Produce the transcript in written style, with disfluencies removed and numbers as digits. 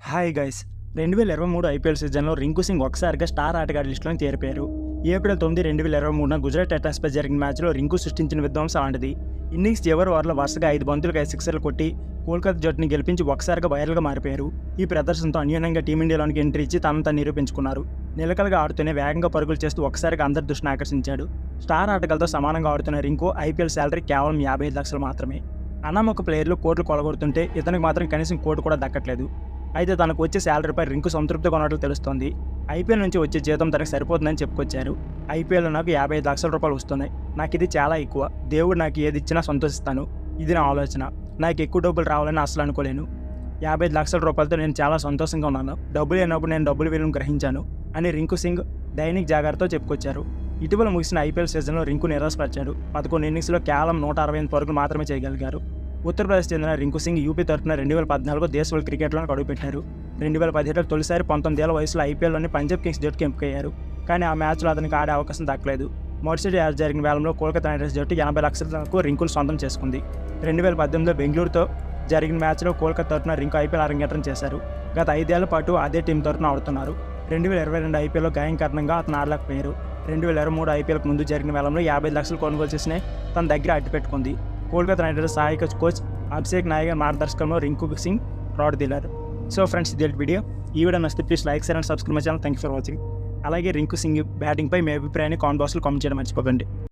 Hi guys 2023 IPL సీజన్లో రింకు సింగ్ ఒకసారిగా star ఆటగాడి లిస్టులోకి చేరిపోయారు. April 9, 2023న Gujarat టైటాన్స్పై జరిగిన మ్యాచ్లో రింకు సృష్టించిన విధ్వంసం అలాంటిది. ఇన్నింగ్స్ చివరి ఓవర్లో వరుసగా 5 బంతులకు 5 సిక్సర్లు కొట్టి కోల్కతా జట్టుని గెలిపించి ఒకసారిగా వైరల్గా మారిపోయారు. ఈ ప్రదర్శనతో అన్యూనంగా టీమిండియాలోనికి ఎంట్రీ ఇచ్చి తనను తాను నిరూపించుకున్నారు. నిలకడగా ఆడుతూనే వేగంగా పరుగులు చేస్తూ ఒకసారిగా అందరి దృష్టిని ఆకర్షించాడు. స్టార్ ఆటగాళ్లతో సమానంగా ఆడుతున్న రింకు ఐపీఎల్ శాలరీ కేవలం 55 లక్షలు మాత్రమే. అనామక ప్లేయర్లు కోట్లు కొలగొడుతుంటే ఇతనికి మాత్రం కనీసం కోటి కూడా దక్కట్లేదు. అయితే తనకు వచ్చే శాలరీపై రింకు సంతృప్తిగా ఉన్నట్లు తెలుస్తోంది. ఐపీఎల్ నుంచి వచ్చే జీతం తనకు సరిపోతుందని చెప్పుకొచ్చారు. ఐపీఎల్లో నాకు 55 లక్షల రూపాయలు వస్తున్నాయి. నాకు ఇది చాలా ఎక్కువ. దేవుడు నాకు ఏది ఇచ్చినా సంతోషిస్తాను. ఇది నా ఆలోచన. నాకు ఎక్కువ డబ్బులు రావాలని అసలు అనుకోలేను. 55 లక్షల రూపాయలతో నేను చాలా సంతోషంగా ఉన్నాను. డబ్బులు లేనప్పుడు నేను డబ్బులు విలువను గ్రహించాను అని రింకు సింగ్ దైనిక్ జాగర్తో చెప్పుకొచ్చారు. ఇటీవల ముగిసిన ఐపీఎల్ సీజన్లో రింకు నిరాశపరిచాడు. 11 ఇన్నింగ్స్లో కేవలం 168 పరుగులు మాత్రమే చేయగలిగారు. ఉత్తరప్రదేశ్ చెందిన రింకు సింగ్ యూపీ తరఫున 2014 దేశవాళీ క్రికెట్లోకి అడుగుపెట్టారు. 2017లో తొలిసారి 19 ఏళ్ల వయసులో ఐపీఎల్లోని పంజాబ్ కింగ్స్ జట్టుకి ఎంపికయ్యారు. కానీ ఆ మ్యాచ్లో అతనికి ఆడే అవకాశం దక్కలేదు. మరుసటి జరిగిన వేలంలో కోల్కతా నైట్ రైడర్స్ జట్టు 80 లక్షలకు రింకును సొంతం చేసుకుంది. 2018లో బెంగళూరుతో జరిగిన మ్యాచ్లో కోల్కతా తరఫున రింకు ఐపీఎల్ అరంగేట్రం చేశారు. గత 5 ఏళ్ల పాటు అదే టీం తరఫున ఆడుతున్నారు. 2022 ఐపీఎల్లో గాయం కారణంగా అతను ఆడలేకపోయారు. 2023 ఐపీఎల్కు ముందు జరిగిన వేలంలో 55 లక్షలు కొనుగోలు చేసిన తన దగ్గర అడ్డుపెట్టుకుంది. కోల్కతా నైట్ రైడర్స్ సహాయక కోచ్ అభిషేక్ నాయర్ మార్గదర్శకంలో రింకు సింగ్ రాడ్ దిలారు. సో ఫ్రెండ్స్, ఇది వీడియో. ఈ వీడియో నచ్చితే please like share and subscribe my channel. Thank you for watching. అలాగే రింకు సింగ్ బ్యాటింగ్పై మీ అభిప్రాయాన్ని కామెంట్ బాక్స్లో కామెంట్ చేయడం మర్చిపోకండి.